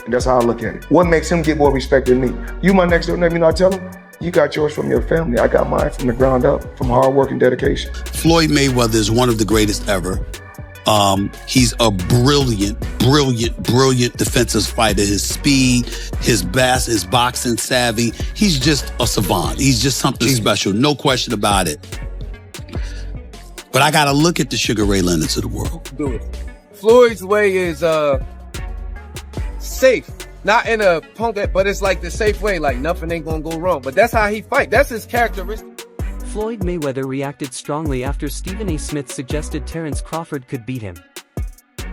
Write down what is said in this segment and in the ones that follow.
And that's how I look at it. What makes him get more respect than me? You my next door neighbor, you know, I tell him, you got yours from your family. I got mine from the ground up, from hard work and dedication. Floyd Mayweather is one of the greatest ever. He's a brilliant defensive fighter. His speed, his boxing savvy. He's just a savant. He's just something special. No question about it. But I got to look at the Sugar Ray Leonards of the world. Do it. Floyd's way is safe. Not in a punk, but it's like the safe way. Like nothing ain't gonna go wrong. But that's how he fight. That's his characteristic. Floyd Mayweather reacted strongly after Stephen A. Smith suggested Terence Crawford could beat him.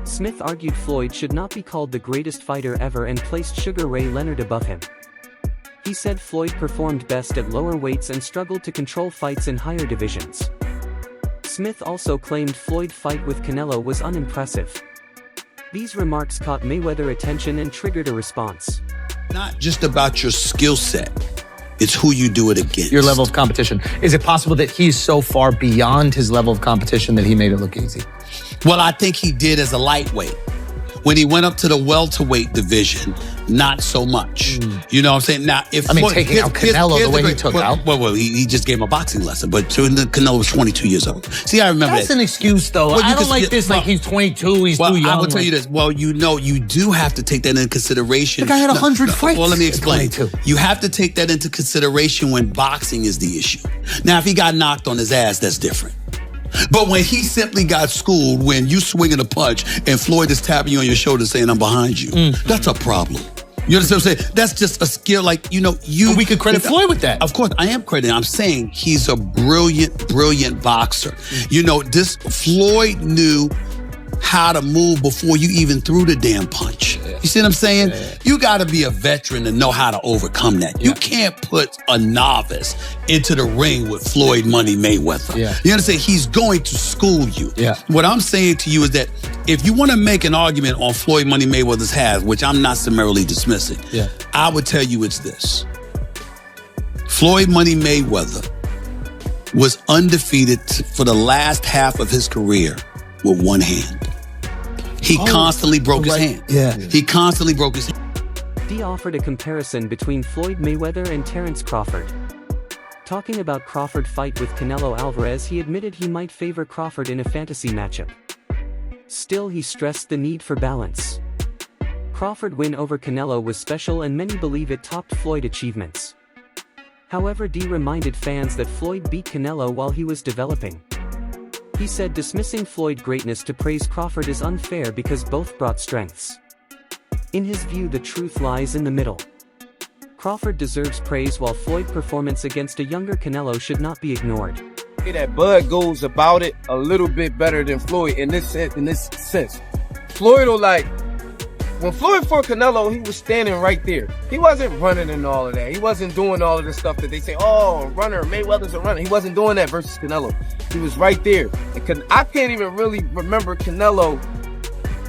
Smith argued Floyd should not be called the greatest fighter ever and placed Sugar Ray Leonard above him. He said Floyd performed best at lower weights and struggled to control fights in higher divisions. Smith also claimed Floyd's fight with Canelo was unimpressive. These remarks caught Mayweather attention and triggered a response. Not just about your skill set. It's who you do it against. Your level of competition. Is it possible that he's so far beyond his level of competition that he made it look easy? Well, I think he did as a lightweight. When he went up to the welterweight division, not so much. You know what I'm saying? Now, if taking out Canelo the way he took out. Well, he just gave him a boxing lesson, but Canelo was 22 years old. See, I remember that's an excuse, though. I don't like this. Like he's 22, he's too young. I will tell you this. Well, you know, you do have to take that into consideration. The guy had 100 fights. Well, let me explain. You have to take that into consideration when boxing is the issue. Now, if he got knocked on his ass, that's different. But when he simply got schooled, when you swinging a punch and Floyd is tapping you on your shoulder saying, I'm behind you, that's a problem. You understand what I'm saying? That's just a skill, like, you know, we could credit Floyd with that. Of course, I am crediting. I'm saying he's a brilliant boxer. You know, this Floyd knew how to move before you even threw the damn punch. You see what I'm saying? You got to be a veteran to know how to overcome that. You can't put a novice into the ring with Floyd Money Mayweather. You understand? He's going to school you. What I'm saying to you is that if you want to make an argument on Floyd Money Mayweather's half, which I'm not summarily dismissing, I would tell you it's this. Floyd Money Mayweather was undefeated for the last half of his career with one hand. He constantly broke his hand. He constantly broke his hand. D offered a comparison between Floyd Mayweather and Terence Crawford. Talking about Crawford's fight with Canelo Alvarez, he admitted he might favor Crawford in a fantasy matchup. Still, he stressed the need for balance. Crawford's win over Canelo was special and many believe it topped Floyd's achievements. However, D reminded fans that Floyd beat Canelo while he was developing. He said dismissing Floyd's greatness to praise Crawford is unfair because both brought strengths. In his view, the truth lies in the middle. Crawford deserves praise while Floyd's performance against a younger Canelo should not be ignored. That Bud goes about it a little bit better than Floyd in this sense. Floyd will when Floyd fought Canelo, he was standing right there. He wasn't running and all of that. He wasn't doing all of the stuff that they say, oh, a runner, Mayweather's a runner. He wasn't doing that versus Canelo. He was right there. And I can't even really remember Canelo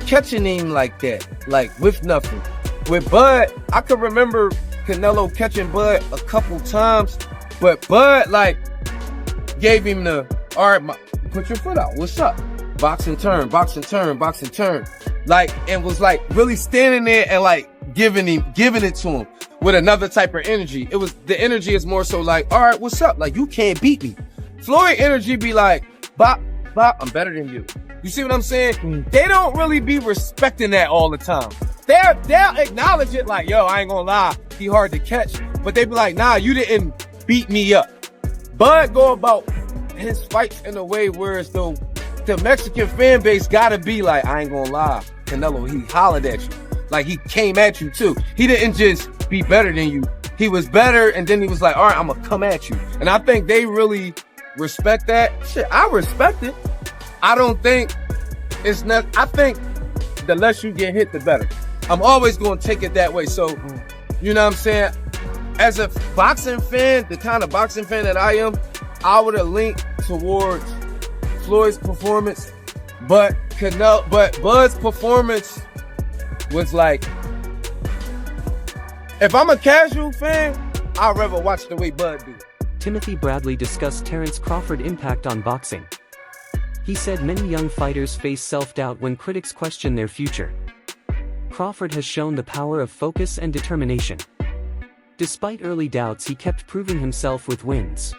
catching him like that, like with nothing. With Bud, I could remember Canelo catching Bud a couple times, but Bud gave him the, all right, put your foot out. What's up? Boxing turn, boxing turn, boxing turn. And was really standing there and giving it to him with another type of energy. It was, the energy is more so all right, what's up? You can't beat me. Floyd energy be bop, bop, I'm better than you. You see what I'm saying? They don't really be respecting that all the time. They'll acknowledge it yo, I ain't gonna lie, he hard to catch. But they be nah, you didn't beat me up. Bud go about his fights in a way where it's the Mexican fan base gotta be I ain't gonna lie, Canelo, he hollered at you. He came at you too. He didn't just be better than you. He was better, and then he was all right, I'm gonna come at you. And I think they really respect that. Shit, I respect it. I don't think it's not, I think the less you get hit, the better. I'm always gonna take it that way. So, you know what I'm saying? As a boxing fan, the kind of boxing fan that I am, I would have leaned towards Floyd's performance, but Bud's performance was if I'm a casual fan, I'd rather watch the way Bud do. Timothy Bradley discussed Terence Crawford's impact on boxing. He said many young fighters face self-doubt when critics question their future. Crawford has shown the power of focus and determination. Despite early doubts, he kept proving himself with wins.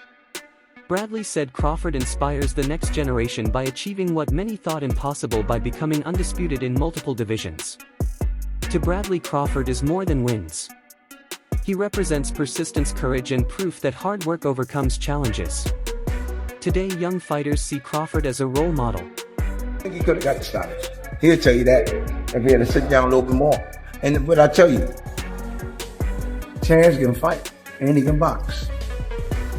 Bradley said Crawford inspires the next generation by achieving what many thought impossible by becoming undisputed in multiple divisions. To Bradley, Crawford is more than wins. He represents persistence, courage, and proof that hard work overcomes challenges. Today, young fighters see Crawford as a role model. I think he could have got the stoppage. He'll tell you that if he had to sit down a little bit more. But I tell you, Terrence can fight and he can box.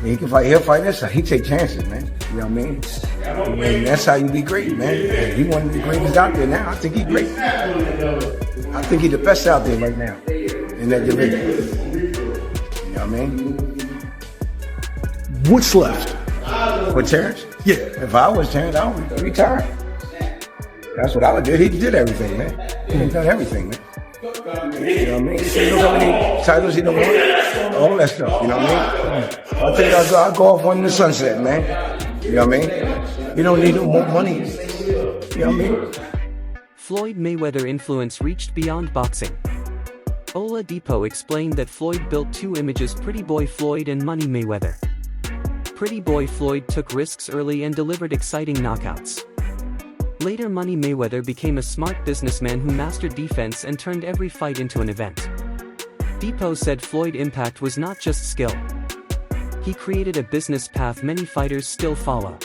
He can fight. He'll fight this side. He take chances, man. You know what I mean? And that's how you be great, man. He one of the greatest out there now. I think he's great. I think he's the best out there right now in that division. You know what I mean? What's left? For Terrence? Yeah. If I was Terrence, I would retire. That's what I would do. He did everything, man. He done everything, man. You know what I mean? You know how many titles he don't want? All that stuff, you know what I mean? I think I'll go off on the sunset, man. You know what I mean? You don't need no more money. You know what I mean? Floyd Mayweather influence reached beyond boxing. Oladipo explained that Floyd built two images: Pretty Boy Floyd and Money Mayweather. Pretty Boy Floyd took risks early and delivered exciting knockouts. Later, Money Mayweather became a smart businessman who mastered defense and turned every fight into an event. Depot said Floyd's impact was not just skill. He created a business path many fighters still follow.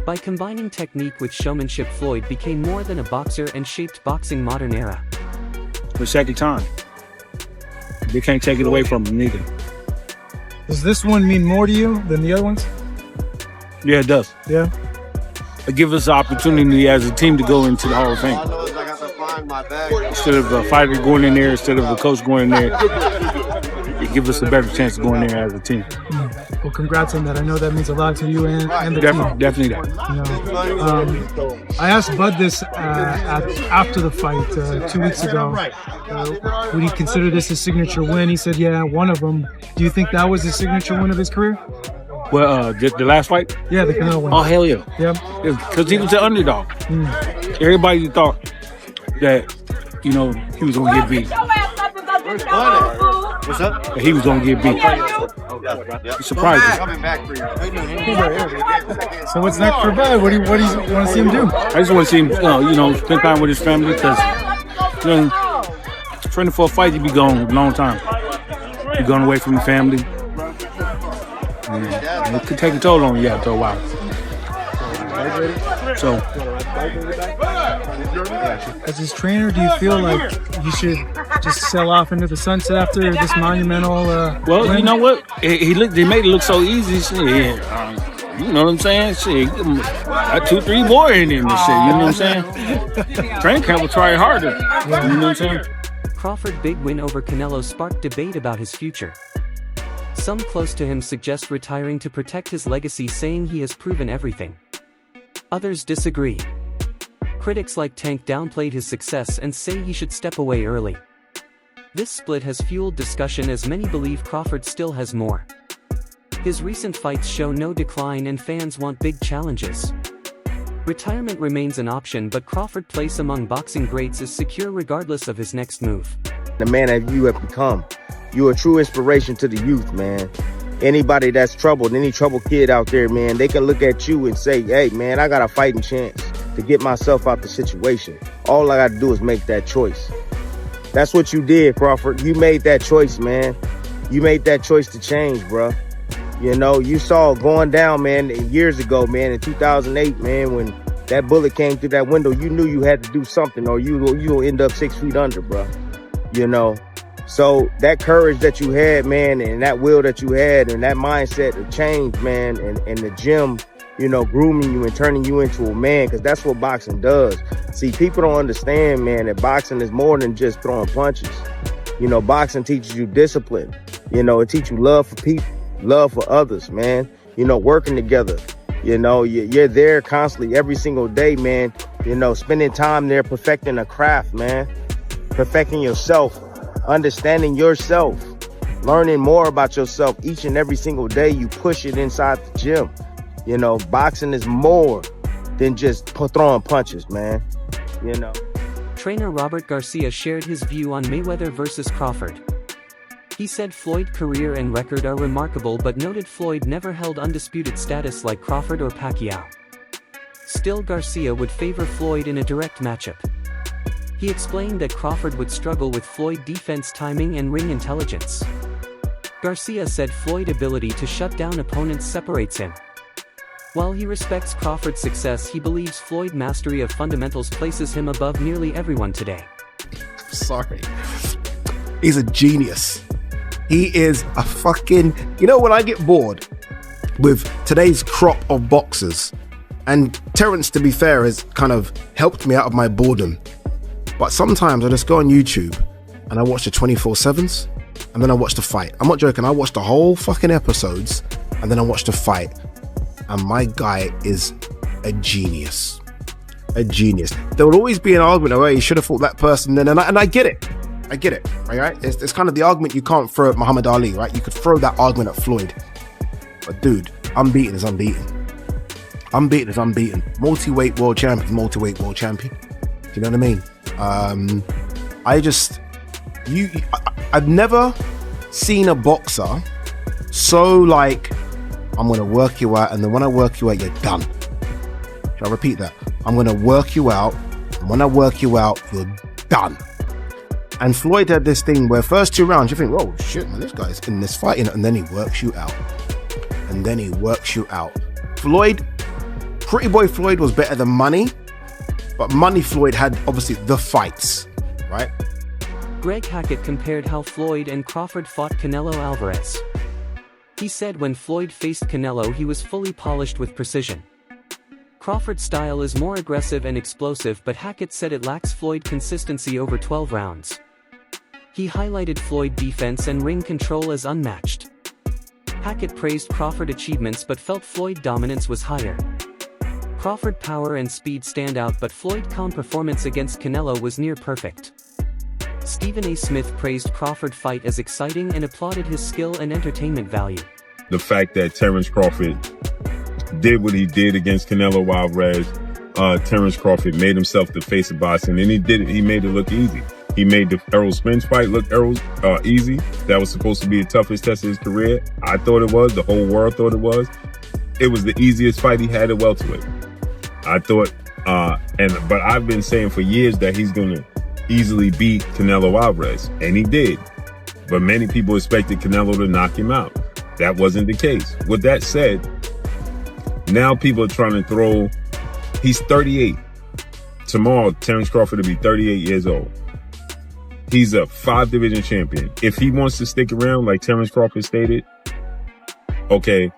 By combining technique with showmanship, Floyd became more than a boxer and shaped boxing's modern era. For second time. They can't take it away from him neither. Does this one mean more to you than the other ones? Yeah, it does. Yeah. It gives us the opportunity as a team to go into the Hall of Fame. Instead of a fighter going in there, instead of a coach going in there, it gives us a better chance of going there as a team. Well, congrats on that. I know that means a lot to you and the team. Definitely that. You know, I asked Bud this after the fight 2 weeks ago. Would he consider this a signature win? He said, yeah, one of them. Do you think that was the signature win of his career? Well, the last fight? Yeah, the Canelo one. Oh, hell yeah. Yeah. Because he was the underdog. Everybody thought that, you know, he was going to get beat. What's up? That he was going to get beat. It surprised me. So what's next for Bud? What do you want to see him do? I just want to see him, you know, spend time with his family because, you know, training for a fight, you be gone a long time. You're going away from the family. And it could take a toll on you after a while. So, as his trainer, do you feel like you should just sell off into the sunset after this monumental well, win? You know what? He made it look so easy. Shit, you know what I'm saying? Shit, got 2-3 more in him and shit. You know what I'm saying? Training camp will try harder. You know what I'm saying? Crawford's big win over Canelo sparked debate about his future. Some close to him suggest retiring to protect his legacy, saying he has proven everything. Others disagree. Critics like Tank downplayed his success and say he should step away early. This split has fueled discussion as many believe Crawford still has more. His recent fights show no decline and fans want big challenges. Retirement remains an option, but Crawford's place among boxing greats is secure regardless of his next move. The man that you have become. You're a true inspiration to the youth, man. Anybody that's troubled, any troubled kid out there, man, they can look at you and say, hey, man, I got a fighting chance to get myself out the situation. All I got to do is make that choice. That's what you did, Crawford. You made that choice, man. You made that choice to change, bro. You know, you saw it going down, man, years ago, man, in 2008, man, when that bullet came through that window, you knew you had to do something or you'll end up 6 feet under, bro. You know? So that courage that you had, man, and that will that you had and that mindset of change, man, and the gym, you know, grooming you and turning you into a man, because that's what boxing does. See, people don't understand, man, that boxing is more than just throwing punches. You know, boxing teaches you discipline. You know, it teaches you love for people, love for others, man. You know, working together. You know, you're there constantly every single day, man. You know, spending time there perfecting a craft, man. Perfecting yourself. Understanding yourself, learning more about yourself each and every single day. You push it inside the gym. You know, boxing is more than just throwing punches, man. You know. Trainer Robert Garcia shared his view on Mayweather versus Crawford. He said Floyd's career and record are remarkable but noted Floyd never held undisputed status like Crawford or Pacquiao. Still, Garcia would favor Floyd in a direct matchup. He explained that Crawford would struggle with Floyd's defense timing and ring intelligence. Garcia said Floyd's ability to shut down opponents separates him. While he respects Crawford's success, he believes Floyd's mastery of fundamentals places him above nearly everyone today. Sorry. He's a genius. He is a fucking... You know, when I get bored with today's crop of boxers, and Terence, to be fair, has kind of helped me out of my boredom, but sometimes I just go on YouTube and I watch the 24/7s and then I watch the fight. I'm not joking, I watch the whole fucking episodes and then I watch the fight. And my guy is a genius. A genius. There will always be an argument, oh, you should have fought that person then, and I get it. I get it, right? It's kind of the argument you can't throw at Muhammad Ali, right? You could throw that argument at Floyd. But dude, unbeaten is unbeaten. Unbeaten is unbeaten. Multi-weight world champion is multi-weight world champion. Do you know what I mean? I've never seen a boxer so like, I'm going to work you out, and then when I work you out, you're done. Shall I repeat that? I'm going to work you out, and when I work you out, you're done. And Floyd had this thing where first 2 rounds, you think, oh shit, man, this guy's in this fight, and then he works you out. And then he works you out. Floyd, Pretty Boy Floyd was better than Money, but Money Floyd had obviously the fights, right? Greg Hackett compared how Floyd and Crawford fought Canelo Alvarez. He said when Floyd faced Canelo, he was fully polished with precision. Crawford's style is more aggressive and explosive, but Hackett said it lacks Floyd consistency over 12 rounds. He highlighted Floyd defense and ring control as unmatched. Hackett praised Crawford achievements but felt Floyd dominance was higher. Crawford power and speed stand out, but Floyd calm performance against Canelo was near perfect. Stephen A. Smith praised Crawford fight as exciting and applauded his skill and entertainment value. The fact that Terence Crawford did what he did against Canelo Alvarez, Terence Crawford made himself the face of boxing, and he did it. He made it look easy. He made the Errol Spence fight look easy. That was supposed to be the toughest test of his career. I thought it was. The whole world thought it was. It was the easiest fight he had at welterweight. I thought, but I've been saying for years that he's going to easily beat Canelo Alvarez, and he did. But many people expected Canelo to knock him out. That wasn't the case. With that said, now people are trying to throw, he's 38. Tomorrow, Terence Crawford will be 38 years old. He's a 5-division champion. If he wants to stick around, like Terence Crawford stated, okay,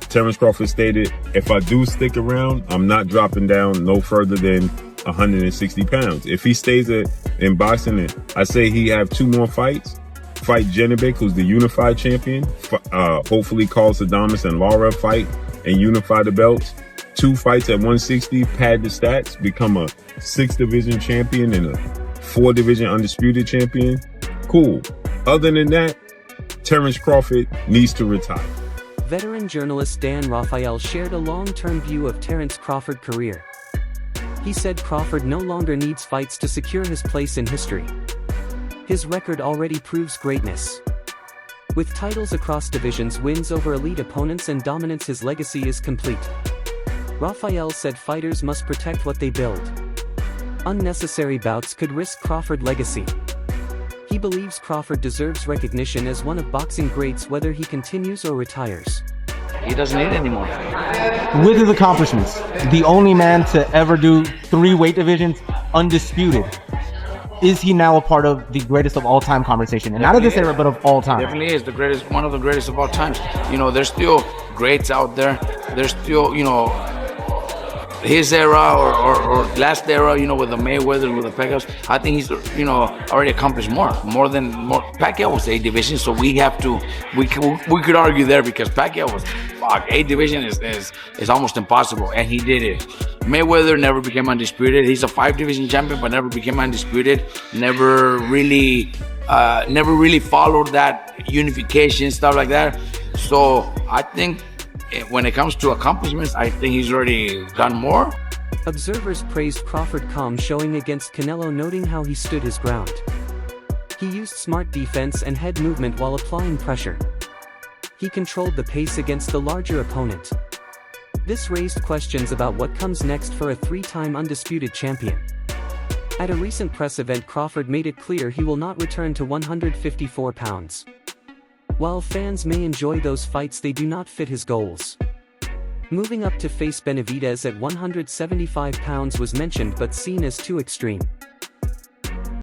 Terence Crawford stated, if I do stick around, I'm not dropping down no further than 160 pounds. If he stays in boxing, I say he have 2 more fights. Fight Jenovic, who's the unified champion. Hopefully Carlos Adames and Lara fight and unify the belts. 2 fights at 160, pad the stats, become a 6-division champion and a 4-division undisputed champion. Cool. Other than that, Terence Crawford needs to retire. Veteran journalist Dan Raphael shared a long-term view of Terence Crawford's career. He said Crawford no longer needs fights to secure his place in history. His record already proves greatness. With titles across divisions, wins over elite opponents, and dominance, his legacy is complete. Raphael said fighters must protect what they build. Unnecessary bouts could risk Crawford's legacy. He believes Crawford deserves recognition as one of boxing greats, whether he continues or retires. He doesn't need it anymore. With his accomplishments, the only man to ever do 3 weight divisions undisputed, is he now a part of the greatest of all time conversation? And not of this era, but of all time. Definitely is the greatest, one of the greatest of all times. You know, there's still greats out there. There's still, you know, his era or last era, you know, with the Mayweather, with the Pacquiao. I think he's, you know, already accomplished more. Pacquiao was 8 divisions, so we could argue there, because Pacquiao was, 8 division is almost impossible, and he did it. Mayweather never became undisputed. He's a 5-division champion, but never became undisputed. Never really followed that unification, stuff like that. So I think when it comes to accomplishments, I think he's already done more. Observers praised Crawford's calm showing against Canelo, noting how he stood his ground. He used smart defense and head movement while applying pressure. He controlled the pace against the larger opponent. This raised questions about what comes next for a three-time undisputed champion. At a recent press event, Crawford made it clear he will not return to 154 pounds. While fans may enjoy those fights, they do not fit his goals. Moving up to face Benavidez at 175 pounds was mentioned but seen as too extreme.